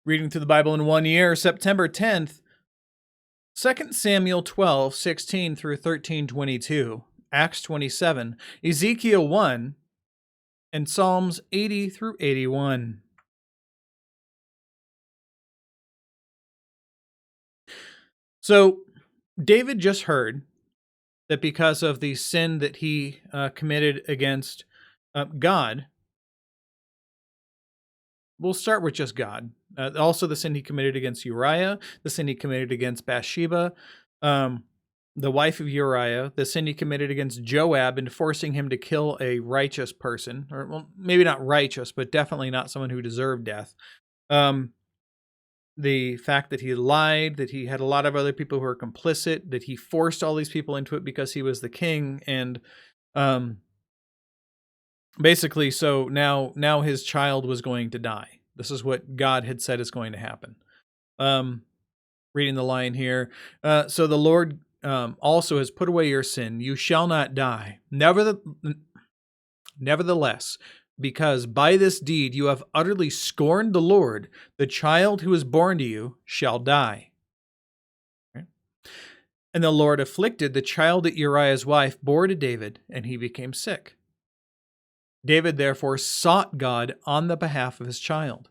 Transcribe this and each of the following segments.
Reading through the Bible in 1 year, September 10th, 2 Samuel 12:16 through 13:22, Acts 27, Ezekiel 1, and Psalms 80 through 81. So, David just heard that because of the sin that he committed against God, we'll start with just God. Also, the sin he committed against Uriah, the sin he committed against Bathsheba, the wife of Uriah, the sin he committed against Joab in forcing him to kill a righteous person, or well, maybe not righteous, but definitely not someone who deserved death. The fact that he lied, that he had a lot of other people who were complicit, that he forced all these people into it because he was the king, and basically, so now his child was going to die. This is what God had said is going to happen. Reading the line here. So the Lord also has put away your sin. You shall not die. Nevertheless, because by this deed you have utterly scorned the Lord, the child who is born to you shall die. Okay. And the Lord afflicted the child that Uriah's wife bore to David, and he became sick. David therefore sought God on the behalf of his child.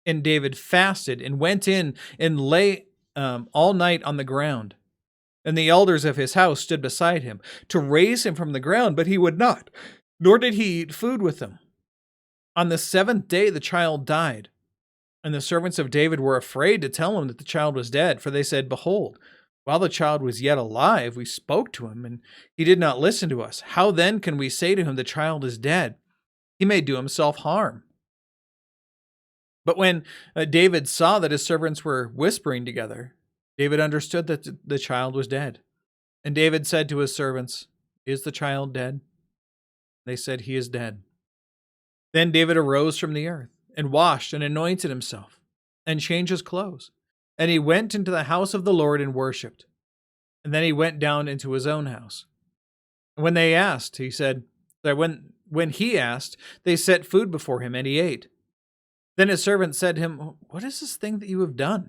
And David fasted and went in and lay all night on the ground. And the elders of his house stood beside him to raise him from the ground, but he would not, nor did he eat food with them. On the 7th day the child died. And the servants of David were afraid to tell him that the child was dead, for they said, Behold, while the child was yet alive, we spoke to him, and he did not listen to us. How then can we say to him, the child is dead? He may do himself harm. But when David saw that his servants were whispering together, David understood that the child was dead. And David said to his servants, Is the child dead? They said, He is dead. Then David arose from the earth, and washed and anointed himself, and changed his clothes. And he went into the house of the Lord and worshipped. And then he went down into his own house. And when they asked, he said, that when he asked, they set food before him, and he ate. Then his servant said to him, What is this thing that you have done?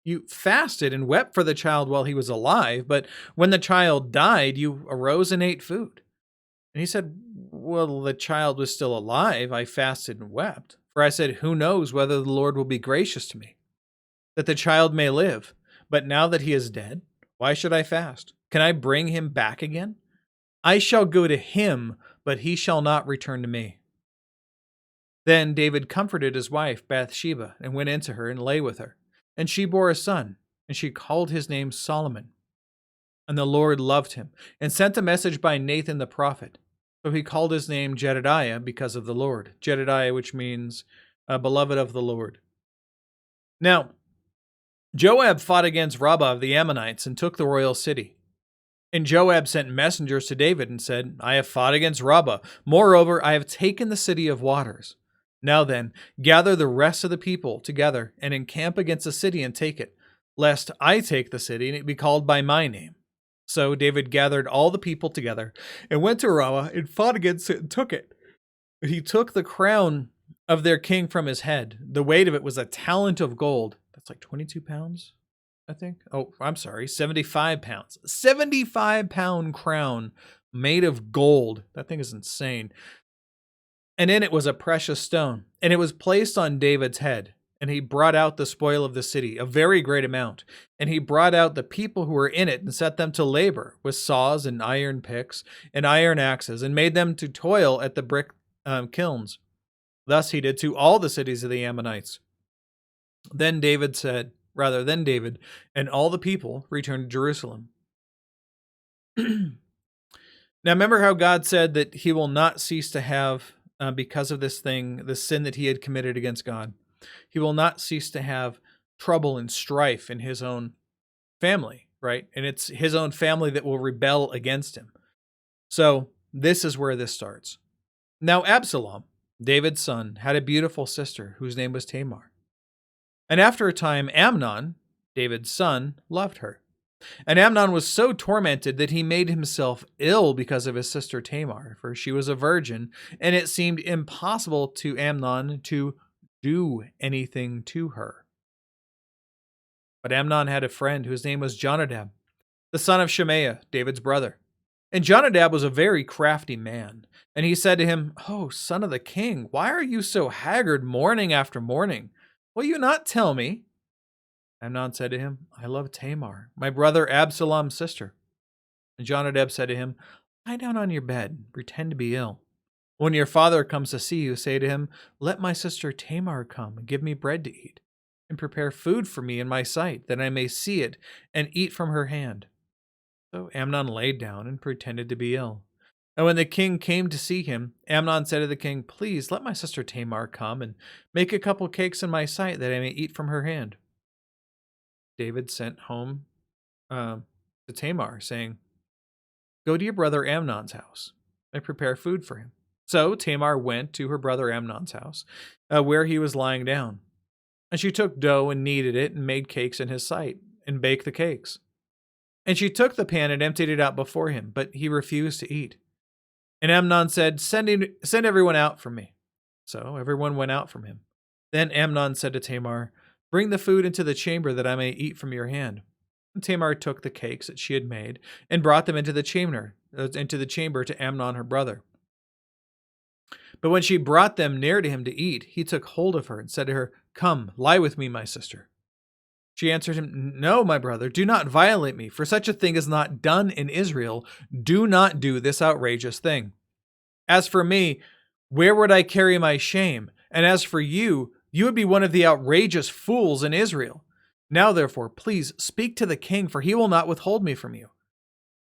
You fasted and wept for the child while he was alive, but when the child died, you arose and ate food. And he said, Well, the child was still alive. I fasted and wept. For I said, Who knows whether the Lord will be gracious to me, that the child may live. But now that he is dead, why should I fast? Can I bring him back again? I shall go to him, but he shall not return to me. Then David comforted his wife Bathsheba, and went into her and lay with her. And she bore a son, and she called his name Solomon. And the Lord loved him, and sent a message by Nathan the prophet. So he called his name Jedediah because of the Lord. Jedediah, which means beloved of the Lord. Now, Joab fought against Rabbah of the Ammonites and took the royal city. And Joab sent messengers to David and said, I have fought against Rabbah. Moreover, I have taken the city of waters. Now then, gather the rest of the people together and encamp against the city and take it, lest I take the city and it be called by my name. So David gathered all the people together and went to Rabbah and fought against it and took it. He took the crown of their king from his head. The weight of it was a talent of gold. That's like 22 pounds, I think. Oh, I'm sorry, 75 pounds. 75-pound crown made of gold. That thing is insane. And in it was a precious stone, and it was placed on David's head. And he brought out the spoil of the city, a very great amount. And he brought out the people who were in it and set them to labor with saws and iron picks and iron axes, and made them to toil at the brick kilns. Thus he did to all the cities of the Ammonites. Then David and all the people returned to Jerusalem. Now remember how God said that he will not cease to have, because of this thing, the sin that he had committed against God, he will not cease to have trouble and strife in his own family, right? And it's his own family that will rebel against him. So this is where this starts. Now Absalom, David's son, had a beautiful sister whose name was Tamar. And after a time, Amnon, David's son, loved her. And Amnon was so tormented that he made himself ill because of his sister Tamar, for she was a virgin, and it seemed impossible to Amnon to do anything to her. But Amnon had a friend whose name was Jonadab, the son of Shemaiah, David's brother. And Jonadab was a very crafty man. And he said to him, "Oh, son of the king, why are you so haggard morning after morning? Will you not tell me?" Amnon said to him, "I love Tamar, my brother Absalom's sister." And Jonadab said to him, "Lie down on your bed and pretend to be ill. When your father comes to see you, say to him, 'Let my sister Tamar come and give me bread to eat, and prepare food for me in my sight, that I may see it and eat from her hand.'" So Amnon laid down and pretended to be ill. And when the king came to see him, Amnon said to the king, "Please let my sister Tamar come and make a couple cakes in my sight, that I may eat from her hand." David sent home to Tamar, saying, "Go to your brother Amnon's house and prepare food for him." So Tamar went to her brother Amnon's house, where he was lying down. And she took dough and kneaded it and made cakes in his sight and baked the cakes. And she took the pan and emptied it out before him, but he refused to eat. And Amnon said, Send everyone out from me." So everyone went out from him. Then Amnon said to Tamar, "Bring the food into the chamber, that I may eat from your hand." And Tamar took the cakes that she had made and brought them into the chamber to Amnon her brother. But when she brought them near to him to eat, he took hold of her and said to her, "Come, lie with me, my sister." She answered him, "No, my brother, do not violate me, for such a thing is not done in Israel. Do not do this outrageous thing. As for me, where would I carry my shame? And as for you, you would be one of the outrageous fools in Israel. Now, therefore, please speak to the king, for he will not withhold me from you."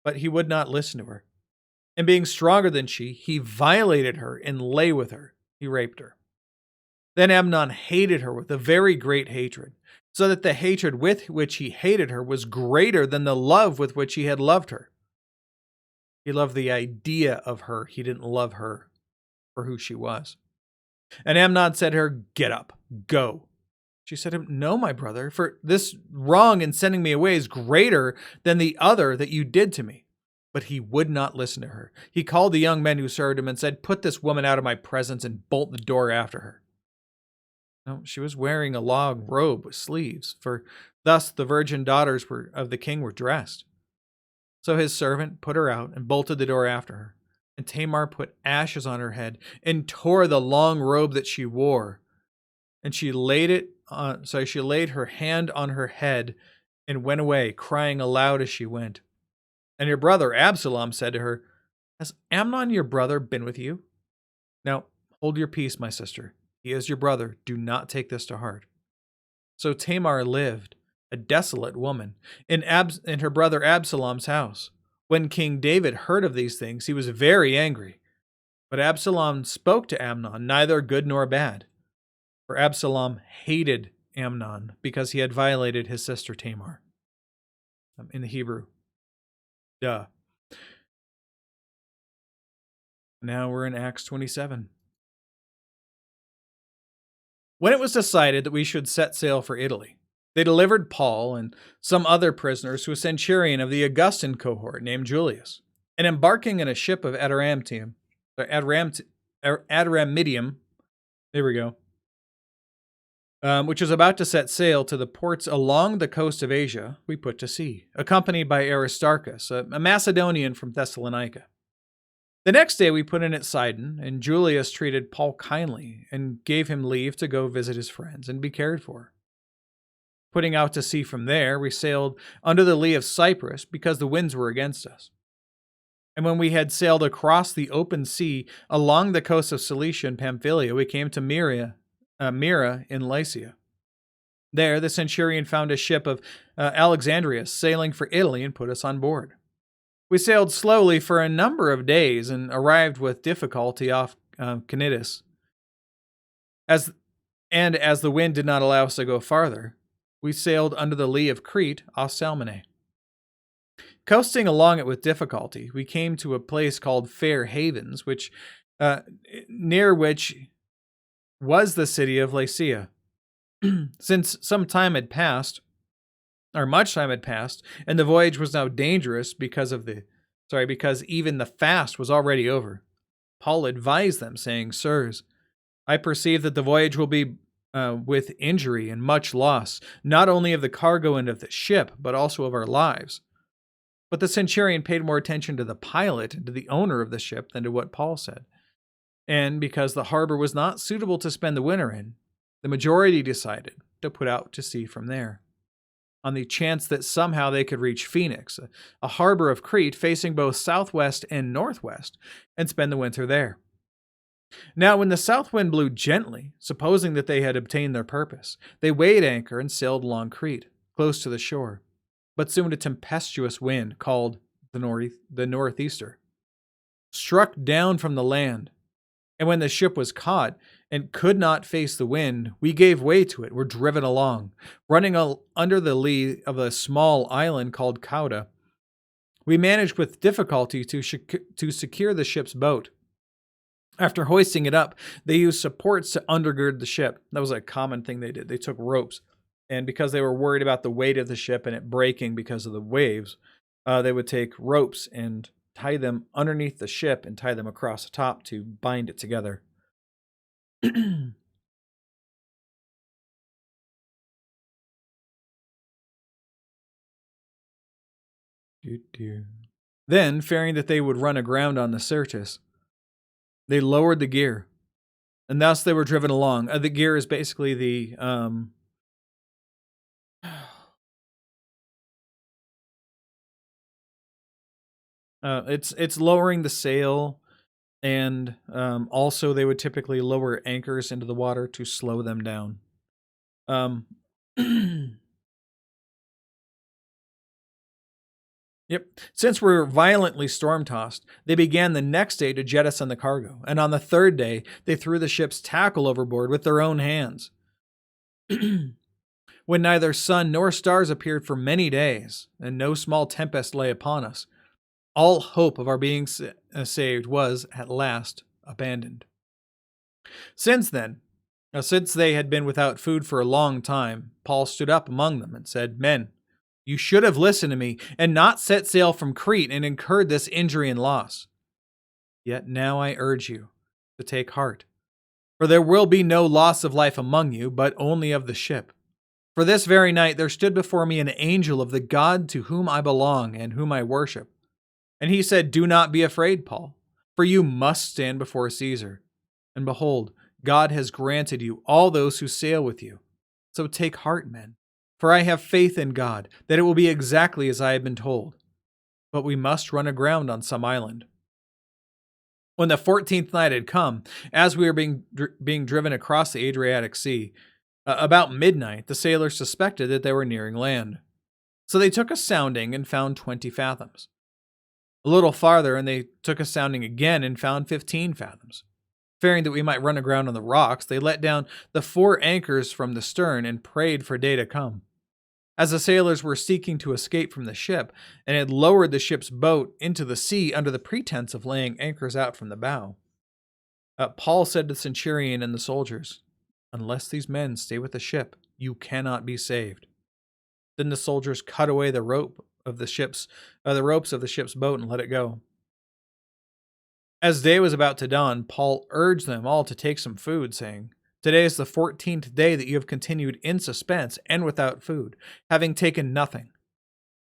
But he would not listen to her. And being stronger than she, he violated her and lay with her. He raped her. Then Amnon hated her with a very great hatred, so that the hatred with which he hated her was greater than the love with which he had loved her. He loved the idea of her. He didn't love her for who she was. And Amnon said to her, "Get up, go." She said to him, "No, my brother, for this wrong in sending me away is greater than the other that you did to me." But he would not listen to her. He called the young men who served him and said, "Put this woman out of my presence and bolt the door after her." No, she was wearing a long robe with sleeves, for thus the virgin daughters of the king were dressed. So his servant put her out and bolted the door after her. And Tamar put ashes on her head and tore the long robe that she wore. And she laid her hand on her head and went away, crying aloud as she went. And her brother Absalom said to her, "Has Amnon your brother been with you? Now hold your peace, my sister. He is your brother. Do not take this to heart." So Tamar lived, a desolate woman, in her brother Absalom's house. When King David heard of these things, he was very angry. But Absalom spoke to Amnon, neither good nor bad. For Absalom hated Amnon because he had violated his sister Tamar. In the Hebrew. Duh. Now we're in Acts 27. When it was decided that we should set sail for Italy, they delivered Paul and some other prisoners to a centurion of the Augustan cohort named Julius. And embarking in a ship of Adramyttium, there we go, which was about to set sail to the ports along the coast of Asia, we put to sea, accompanied by Aristarchus, a Macedonian from Thessalonica. The next day we put in at Sidon, and Julius treated Paul kindly and gave him leave to go visit his friends and be cared for. Putting out to sea from there, we sailed under the lee of Cyprus because the winds were against us. And when we had sailed across the open sea along the coast of Cilicia and Pamphylia, we came to Myra in Lycia. There the centurion found a ship of Alexandria sailing for Italy and put us on board. We sailed slowly for a number of days and arrived with difficulty off Cnidus. As the wind did not allow us to go farther, we sailed under the lee of Crete off Salmone. Coasting along it with difficulty, we came to a place called Fair Havens, near which was the city of Lycia. Since much time had passed, and the voyage was now dangerous because even the fast was already over, Paul advised them, saying, "Sirs, I perceive that the voyage will be with injury and much loss, not only of the cargo and of the ship, but also of our lives. But the centurion paid more attention to the pilot and to the owner of the ship than to what Paul said. And because the harbor was not suitable to spend the winter in, the majority decided to put out to sea from there, on the chance that somehow they could reach Phoenix, a harbor of Crete facing both southwest and northwest, and spend the winter there. Now, when the south wind blew gently, supposing that they had obtained their purpose, they weighed anchor and sailed along Crete, close to the shore. But soon a tempestuous wind, called the northeaster, struck down from the land. And when the ship was caught and could not face the wind, we gave way to it, were driven along, running under the lee of a small island called Cauda. We managed with difficulty to secure the ship's boat. After hoisting it up, they used supports to undergird the ship. That was a common thing they did. They took ropes, and because they were worried about the weight of the ship and it breaking because of the waves, they would take ropes and tie them underneath the ship and tie them across the top to bind it together. Then, fearing that they would run aground on the Syrtis, they lowered the gear, and thus they were driven along. The gear is basically the it's lowering the sail, and also they would typically lower anchors into the water to slow them down. Yep. Since we're violently storm-tossed, they began the next day to jettison the cargo, and on the third day they threw the ship's tackle overboard with their own hands. When neither sun nor stars appeared for many days, and no small tempest lay upon us, all hope of our being saved was, at last, abandoned. Since they had been without food for a long time, Paul stood up among them and said, "Men, you should have listened to me and not set sail from Crete and incurred this injury and loss. Yet now I urge you to take heart, for there will be no loss of life among you, but only of the ship. For this very night there stood before me an angel of the God to whom I belong and whom I worship. And he said, 'Do not be afraid, Paul, for you must stand before Caesar. And behold, God has granted you all those who sail with you. So take heart, men. For I have faith in God that it will be exactly as I have been told. But we must run aground on some island.' When the 14th night had come, as we were being driven across the Adriatic Sea, about midnight, the sailors suspected that they were nearing land. So they took a sounding and found 20 fathoms. A little farther, and they took a sounding again and found 15 fathoms. Fearing that we might run aground on the rocks, they let down the 4 anchors from the stern and prayed for day to come. As the sailors were seeking to escape from the ship, and had lowered the ship's boat into the sea under the pretense of laying anchors out from the bow, Paul said to the centurion and the soldiers, 'Unless these men stay with the ship, you cannot be saved.' Then the soldiers cut away the ropes of the ship's boat and let it go. As day was about to dawn, Paul urged them all to take some food, saying, 'Today is the 14th day that you have continued in suspense and without food, having taken nothing.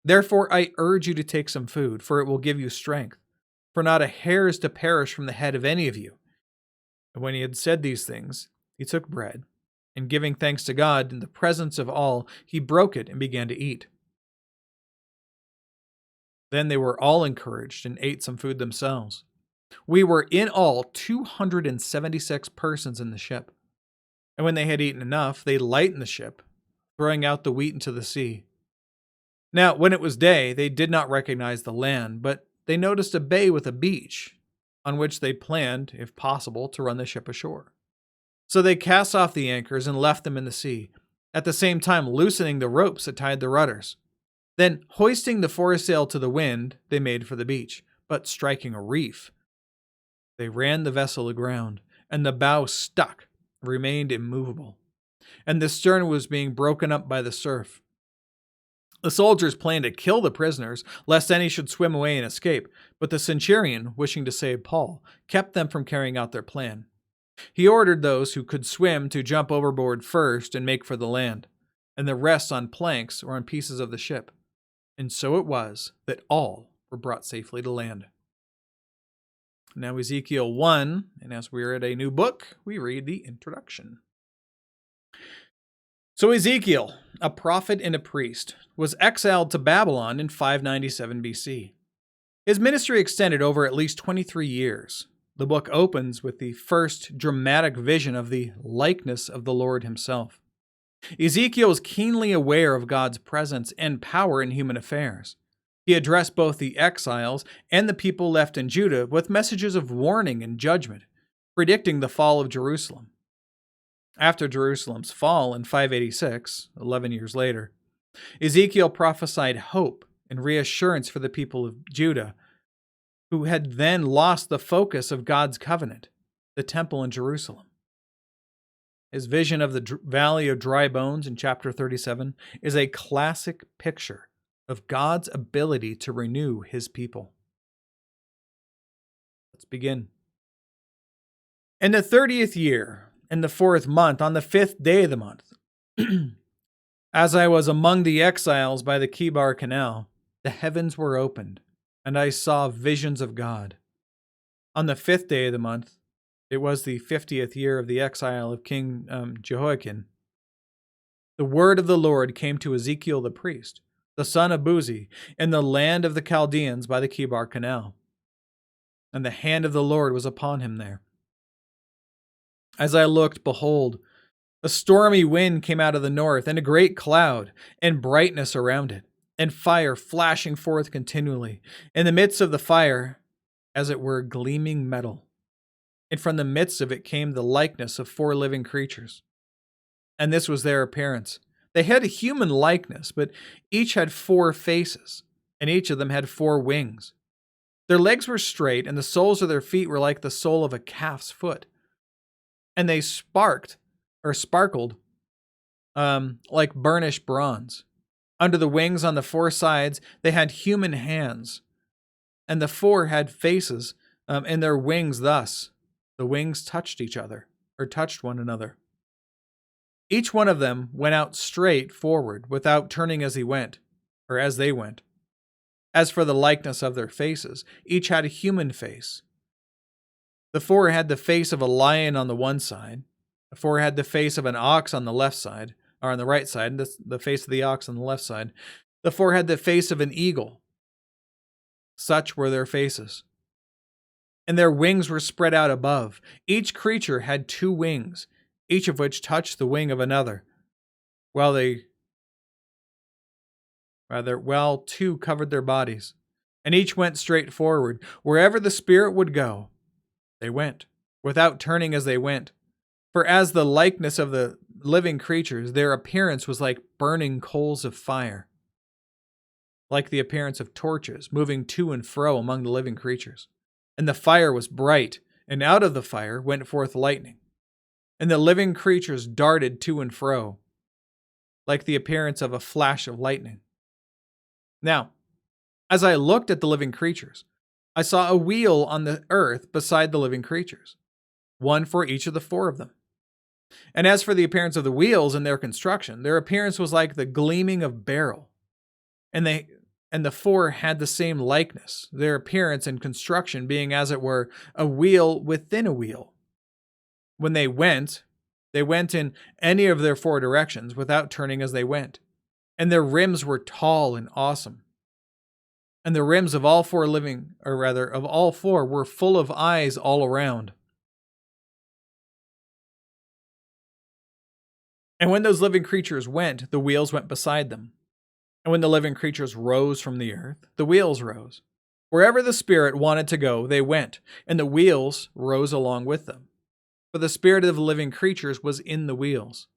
Therefore I urge you to take some food, for it will give you strength. For not a hair is to perish from the head of any of you.' And when he had said these things, he took bread, and giving thanks to God in the presence of all, he broke it and began to eat. Then they were all encouraged and ate some food themselves. We were in all 276 persons in the ship. And when they had eaten enough, they lightened the ship, throwing out the wheat into the sea. Now, when it was day, they did not recognize the land, but they noticed a bay with a beach, on which they planned, if possible, to run the ship ashore. So they cast off the anchors and left them in the sea, at the same time loosening the ropes that tied the rudders. Then, hoisting the foresail to the wind, they made for the beach, but striking a reef, they ran the vessel aground, and the bow stuck, remained immovable, and the stern was being broken up by the surf. The soldiers planned to kill the prisoners, lest any should swim away and escape, but the centurion, wishing to save Paul, kept them from carrying out their plan. He ordered those who could swim to jump overboard first and make for the land, and the rest on planks or on pieces of the ship. And so it was that all were brought safely to land. Now Ezekiel 1, and as we're at a new book, we read the introduction. So Ezekiel, a prophet and a priest, was exiled to Babylon in 597 BC. His ministry extended over at least 23 years. The book opens with the first dramatic vision of the likeness of the Lord himself. Ezekiel was keenly aware of God's presence and power in human affairs. He addressed both the exiles and the people left in Judah with messages of warning and judgment, predicting the fall of Jerusalem. After Jerusalem's fall in 586, 11 years later, Ezekiel prophesied hope and reassurance for the people of Judah, who had then lost the focus of God's covenant, the temple in Jerusalem. His vision of the Valley of Dry Bones in chapter 37 is a classic picture of God's ability to renew his people. Let's begin. In the 30th year, in the 4th month, on the 5th day of the month, as I was among the exiles by the Kibar Canal, the heavens were opened, and I saw visions of God. On the 5th day of the month, it was the 50th year of the exile of King Jehoiakim, the word of the Lord came to Ezekiel the priest, the son of Buzi, in the land of the Chaldeans by the Kibar Canal. And the hand of the Lord was upon him there. As I looked, behold, a stormy wind came out of the north, and a great cloud, and brightness around it, and fire flashing forth continually. In the midst of the fire, as it were, gleaming metal. And from the midst of it came the likeness of 4 living creatures. And this was their appearance. They had a human likeness, but each had 4 faces, and each of them had 4 wings. Their legs were straight, and the soles of their feet were like the sole of a calf's foot. And they sparkled like burnished bronze. Under the wings on the 4 sides, they had human hands, and the 4 had faces in their wings thus. The wings touched each other, or touched one another. Each one of them went out straight forward, without turning as he went, or as they went. As for the likeness of their faces, each had a human face. The 4 had the face of a lion on the one side. The 4 had the face of an ox on the left side, or on the right side, the face of the ox on the left side. The 4 had the face of an eagle. Such were their faces. And their wings were spread out above. Each creature had 2 wings, each of which touched the wing of another, while 2 covered their bodies. And each went straight forward. Wherever the Spirit would go, they went, without turning as they went. For as the likeness of the living creatures, their appearance was like burning coals of fire, like the appearance of torches moving to and fro among the living creatures. And the fire was bright, and out of the fire went forth lightning. And the living creatures darted to and fro, like the appearance of a flash of lightning. Now, as I looked at the living creatures, I saw a wheel on the earth beside the living creatures, one for each of the 4 of them. And as for the appearance of the wheels and their construction, their appearance was like the gleaming of beryl. And the 4 had the same likeness, their appearance and construction being, as it were, a wheel within a wheel. When they went in any of their 4 directions without turning as they went. And their rims were tall and awesome. And the rims of all 4 were full of eyes all around. And when those living creatures went, the wheels went beside them. And when the living creatures rose from the earth, the wheels rose. Wherever the Spirit wanted to go, they went, and the wheels rose along with them. For the spirit of the living creatures was in the wheels.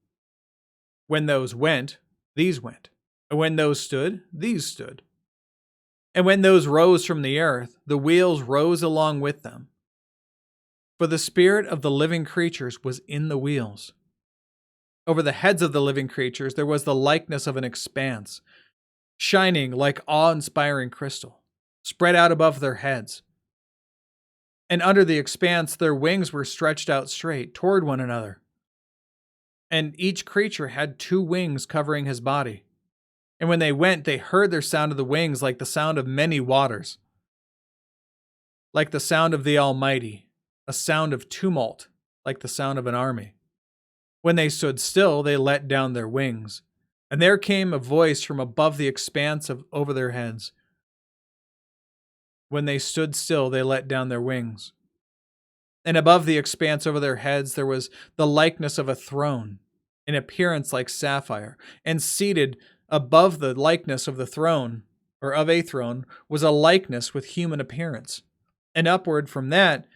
When those went, these went. And when those stood, these stood. And when those rose from the earth, the wheels rose along with them. For the spirit of the living creatures was in the wheels. Over the heads of the living creatures there was the likeness of an expanse, shining like awe-inspiring crystal, spread out above their heads. And under the expanse, their wings were stretched out straight toward one another. And each creature had 2 wings covering his body. And when they went, they heard their sound of the wings like the sound of many waters, like the sound of the Almighty, a sound of tumult, like the sound of an army. When they stood still, they let down their wings. And there came a voice from above the expanse over their heads. When they stood still, they let down their wings. And above the expanse over their heads, there was the likeness of a throne, in appearance like sapphire. And seated above the likeness of the throne, or of a throne, was a likeness with human appearance. And upward from that,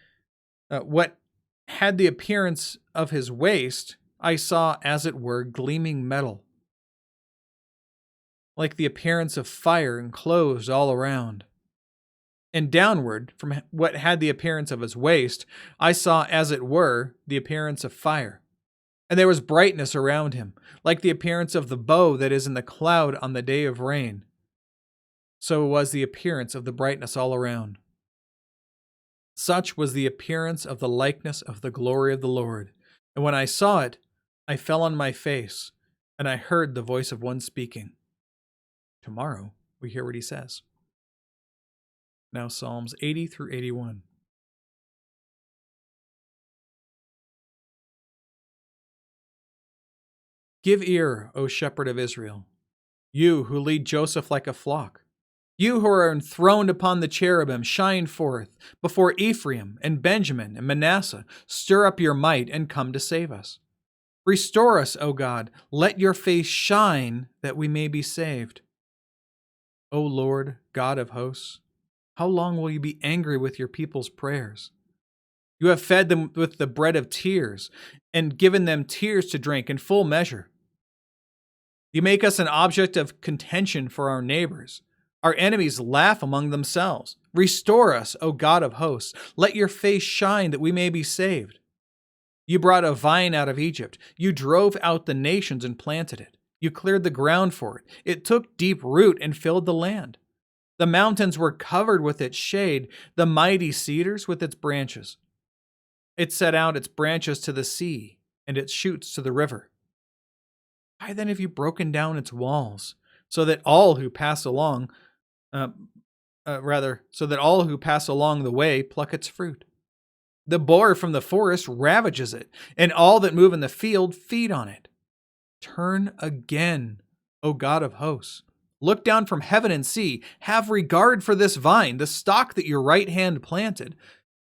what had the appearance of his waist, I saw, as it were, gleaming metal, like the appearance of fire enclosed all around. And downward, from what had the appearance of his waist, I saw, as it were, the appearance of fire. And there was brightness around him, like the appearance of the bow that is in the cloud on the day of rain. So was the appearance of the brightness all around. Such was the appearance of the likeness of the glory of the Lord. And when I saw it, I fell on my face, and I heard the voice of one speaking. Tomorrow, we hear what he says. Now Psalms 80 through 81. Give ear, O shepherd of Israel, you who lead Joseph like a flock. You who are enthroned upon the cherubim, shine forth. Before Ephraim and Benjamin and Manasseh, stir up your might and come to save us. Restore us, O God. Let your face shine that we may be saved. O Lord, God of hosts, how long will you be angry with your people's prayers? You have fed them with the bread of tears and given them tears to drink in full measure. You make us an object of contention for our neighbors. Our enemies laugh among themselves. Restore us, O God of hosts. Let your face shine that we may be saved. You brought a vine out of Egypt. You drove out the nations and planted it. You cleared the ground for it. It took deep root and filled the land. The mountains were covered with its shade, the mighty cedars with its branches. It set out its branches to the sea and its shoots to the river. Why then have you broken down its walls, so that all who pass along, so that all who pass along the way pluck its fruit? The boar from the forest ravages it, and all that move in the field feed on it. Turn again, O God of hosts. Look down from heaven and see. Have regard for this vine, the stock that your right hand planted,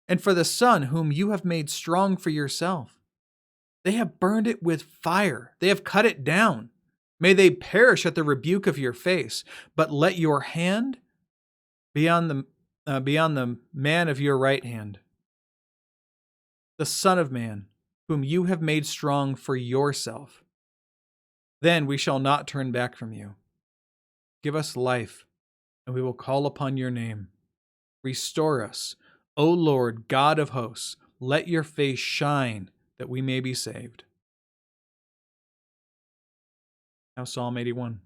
and for the son whom you have made strong for yourself. They have burned it with fire. They have cut it down. May they perish at the rebuke of your face. But let your hand be on the man of your right hand, the Son of Man, whom you have made strong for yourself. Then we shall not turn back from you. Give us life, and we will call upon your name. Restore us, O Lord, God of hosts. Let your face shine that we may be saved. Now Psalm 81.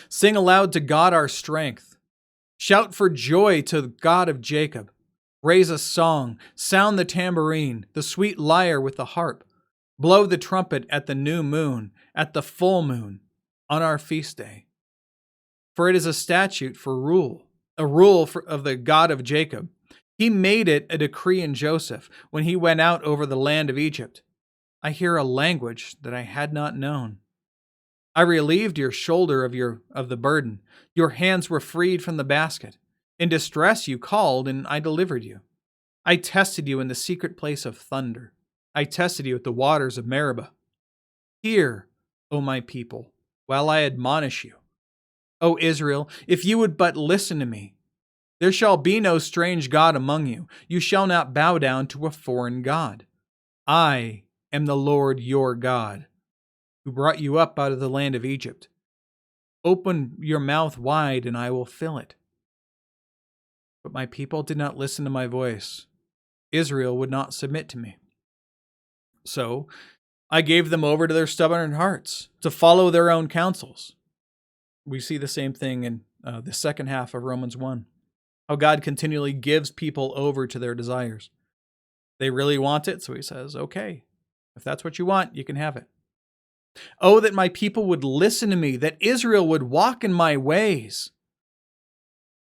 Sing aloud to God our strength. Shout for joy to the God of Jacob. Raise a song, sound the tambourine, the sweet lyre with the harp. Blow the trumpet at the new moon, at the full moon, on our feast day. For it is a statute for rule, of the God of Jacob. He made it a decree in Joseph when he went out over the land of Egypt. I hear a language that I had not known. I relieved your shoulder of the burden. Your hands were freed from the basket. In distress you called, and I delivered you. I tested you in the secret place of thunder. I tested you at the waters of Meribah. Hear, O my people, while I admonish you. O Israel, if you would but listen to me. There shall be no strange god among you. You shall not bow down to a foreign god. I am the Lord your God, who brought you up out of the land of Egypt. Open your mouth wide, and I will fill it. But my people did not listen to my voice. Israel would not submit to me. So I gave them over to their stubborn hearts, to follow their own counsels. We see the same thing in the second half of Romans 1. How God continually gives people over to their desires. They really want it, so he says, okay, if that's what you want, you can have it. Oh, that my people would listen to me, that Israel would walk in my ways.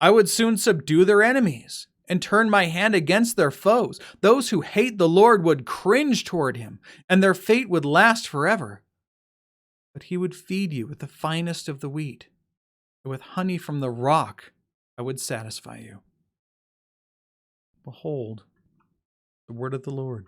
I would soon subdue their enemies and turn my hand against their foes. Those who hate the Lord would cringe toward him, and their fate would last forever. But he would feed you with the finest of the wheat, and with honey from the rock I would satisfy you. Behold, the word of the Lord.